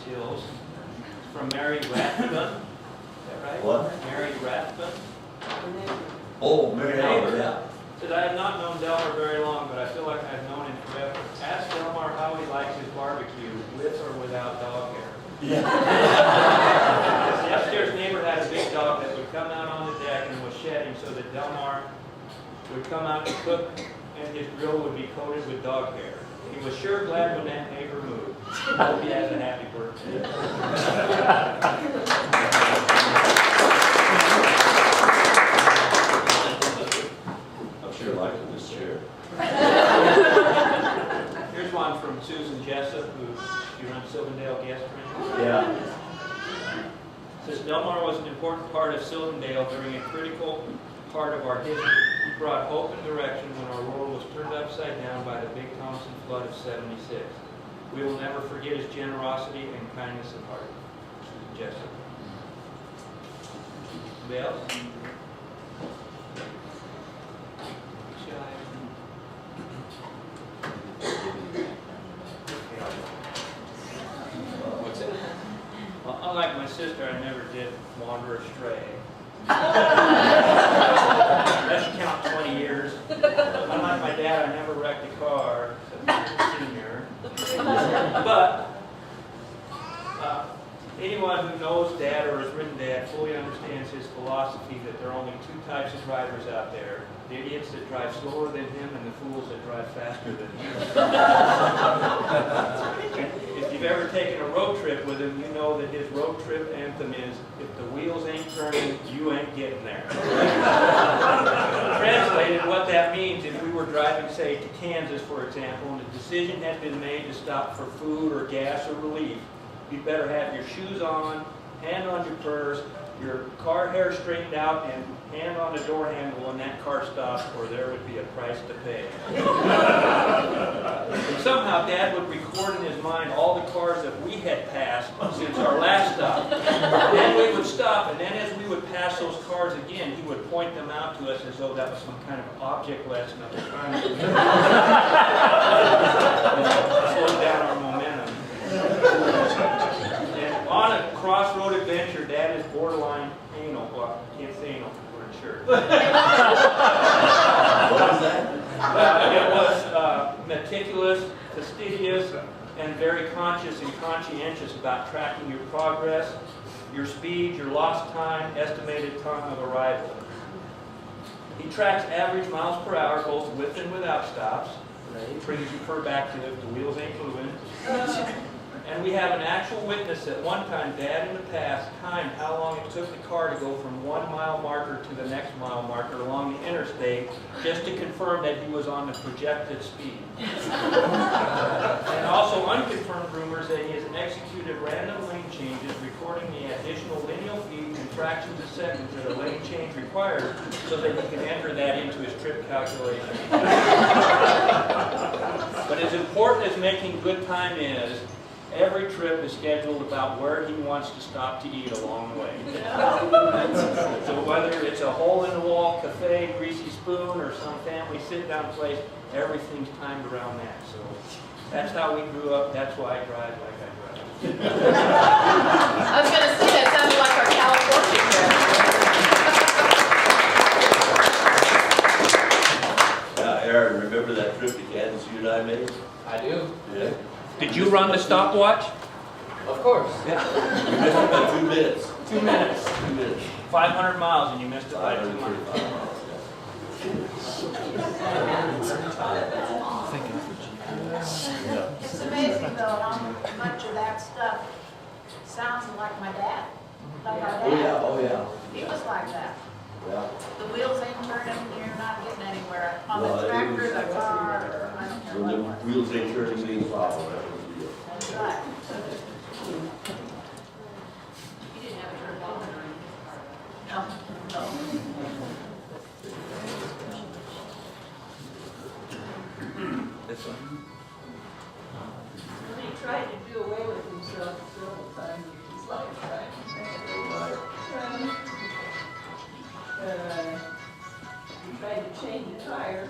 Hills. It's from Mary Rathbun. Is that right? What? Mary Rathbun. Oh, Mary Albert, yeah. Said, I have not known Delmar very long, but I feel like I've known him forever. Ask Delmar how he likes his barbecue, with or without dog hair. Yeah. The upstairs neighbor had a big dog that would come out on the deck and was shedding so that Delmar would come out to cook and his grill would be coated with dog hair. He was sure glad when that neighbor moved. Hope he has a happy birthday. I'm sure liking this chair. Here's one from Susan Jessup, who she runs Silverdale Guest Room. Yeah. Says Delmar was an important part of Silverdale during a critical part of our history. He brought hope and direction when our world was turned upside down by the Big Thompson flood of '76. We will never forget his generosity and kindness of heart. Susan Jessup. Anybody else? What's that? Well, unlike my sister, I never did wander astray. That should count 20 years. Unlike my dad, I never wrecked a car, except as a senior. But anyone who knows Dad or has ridden Dad fully understands his philosophy that there are only two types of drivers out there. The idiots that drive slower than him and the fools that drive faster than him. If you've ever taken a road trip with him, you know that his road trip anthem is, if the wheels ain't turning, you ain't getting there. Translated, what that means, if we were driving, say, to Kansas, for example, and a decision had been made to stop for food or gas or relief, you'd better have your shoes on, hand on your purse, your car hair straightened out, and hand on the door handle when that car stops, or there would be a price to pay. And somehow Dad would record in his mind all the cars that we had passed since our last stop. Then we would stop, and then as we would pass those cars again, he would point them out to us as though that was some kind of object lesson of the time. Slow down our momentum. And on a crossroad adventure, Dad is borderline anal. Well, I can't say anal because we're in church. What was that? It was meticulous, fastidious, and very conscious and conscientious about tracking your progress, your speed, your lost time, estimated time of arrival. He tracks average miles per hour, both with and without stops. Brings you fur back to if the wheels ain't moving. And we have an actual witness at one time, Dad in the past, timed how long it took the car to go from 1 mile marker to the next mile marker along the interstate, just to confirm that he was on the projected speed. And also unconfirmed rumors that he has executed random lane changes, recording the additional lineal feet and fractions of seconds that a lane change requires, so that he can enter that into his trip calculation. But as important as making good time is, every trip is scheduled about where he wants to stop to eat along the way. So whether it's a hole-in-the-wall cafe, greasy spoon, or some family sit-down place, everything's timed around that. So that's how we grew up. That's why I drive like I drive. I was going to say, that sounded like our California trip. Aaron, remember that trip to Kansas you and I made? I do. Yeah. Did you run the stopwatch? Of course. Yeah. You missed it by 2 minutes. 2 minutes. 2 minutes. 500 miles and you missed it by 2 miles. 535 miles. Yeah. It's amazing though how much of that stuff sounds like my dad. Like our Oh yeah, dad. oh yeah. He was like that. Yeah. The wheels ain't turning, you're not getting anywhere. On No, the it tractor, was- the car, I don't care When the what. wheels ain't turning, things follow. That was the deal. That's right. You didn't have a turbo or No, no. This one. He tried to do away with himself several times in his lifetime. He tried to change a tire.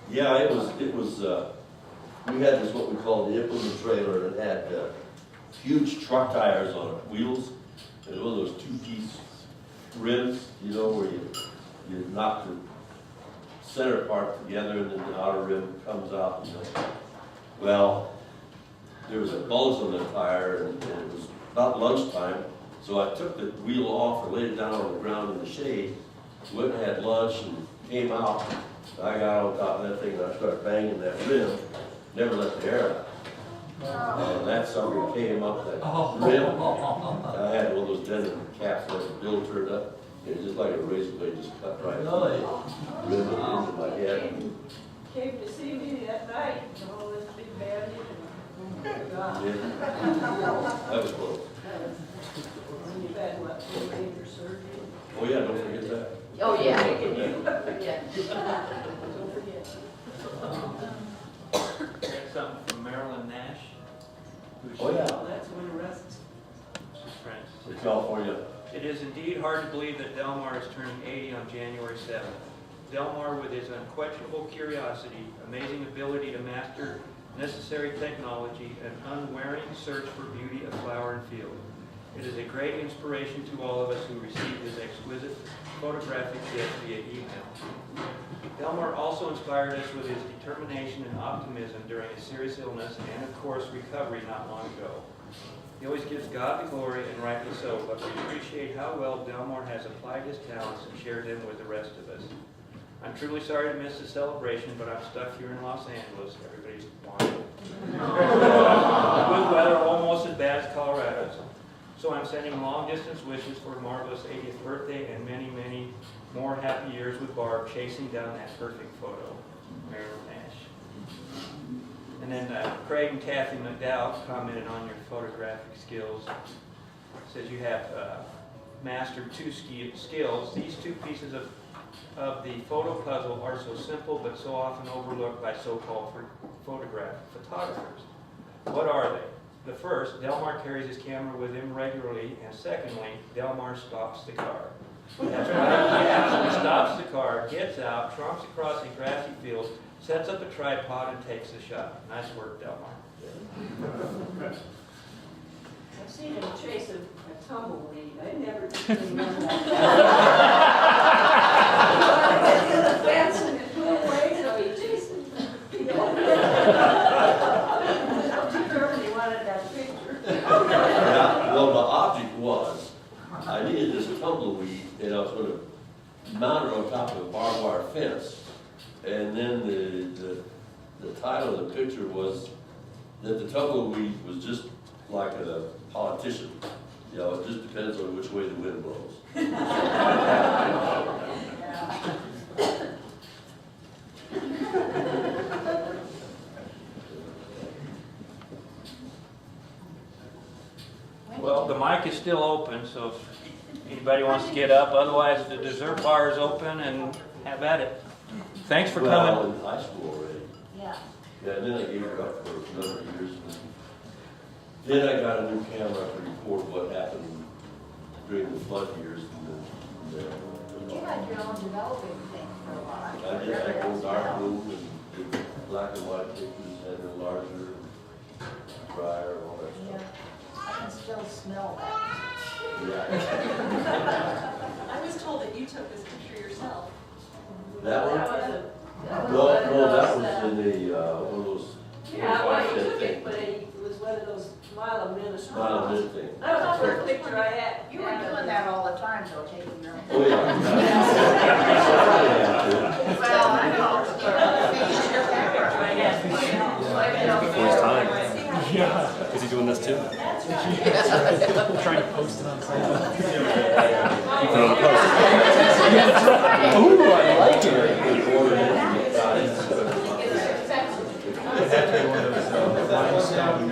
Yeah, it was, we had this, what we called the implement trailer that had huge truck tires on wheels, and one of those two-piece rims, you know, where you knock the center part together and then the outer rim comes out, you know. Well, there was a bulge on the tire and it was about lunchtime, so I took the wheel off and laid it down on the ground in the shade, went and had lunch and came out. I got on top of that thing and I started banging that rim, never let the air out. And that sucker came up that rim. I had one of those denim caps that the bill turned up. It was just like a razor blade just cut right through the rim and into my head. Came to see me that night, and all this big bandage, and oh my God. Yeah. That was close. And you've had what, 4 major surgery? Oh yeah, don't forget that. Oh, yeah. Making you, Yeah. don't forget. Got something from Marilyn Nash. Who's Oh yeah, Well, that's when arrests. she's friends. in California. It is indeed hard to believe that Delmar is turning 80 on January 7th. Delmar, with his unquenchable curiosity, amazing ability to master necessary technology, and unwearying search for beauty of flower and field. It is a great inspiration to all of us who receive his exquisite photographic gift via email. Delmar also inspired us with his determination and optimism during a serious illness and, of course, recovery not long ago. He always gives God the glory, and rightly so, but we appreciate how well Delmar has applied his talents and shared them with the rest of us. I'm truly sorry to miss the celebration, but I'm stuck here in Los Angeles. Everybody's wanting. With weather almost as bad as Colorado's. So I'm sending long-distance wishes for a marvelous 80th birthday and many, many more happy years with Barb chasing down that perfect photo. Marilyn Nash. And then Craig and Kathy McDowell commented on your photographic skills. Says you have mastered 2 skills. These 2 pieces of the photo puzzle are so simple but so often overlooked by so-called photographers. What are they? The first, Delmar carries his camera with him regularly, and secondly, Delmar stops the car. That's right, yeah, he stops the car, gets out, tromps across a grassy field, sets up a tripod, and takes the shot. Nice work, Delmar. I've seen him chase a tumbleweed. I never seen one like that. The fence and it flew away, so he chased it. He determined he wanted that picture. Yeah, well, the object was, I needed this tumbleweed, and I was going to mount it on top of a barbed wire fence. And then the title of the picture was that the tumbleweed was just like a politician. You know, it just depends on which way the wind blows. Well, the mic is still open, so if anybody wants to get up, otherwise the dessert bar is open and have at it. Thanks for Well, coming. in high school already. Yeah. Yeah, and then I gave it up for a number of years. Then I got a new camera to record what happened during the flood years. You had your own developing thing for a while. I did, I go dark room and did black and white pictures, had a larger, drier, all that Yeah, stuff. I can still smell that. Yeah. I was told that you took this picture yourself. That one? That was No, one of no, that those, was in the, one of those. yeah, well, he 25 took thing. it, but it was one of those Smile a Minute. Smile a minute thing. That was the first picture I had. You were doing that all the time, though, taking your own. Oh, yeah. Well, I know. It's your camera. Before his time. Yeah. Is he doing this too? Trying to post it on site. Put it on the post. Ooh, I like it. Yeah. It had to be one of those limestone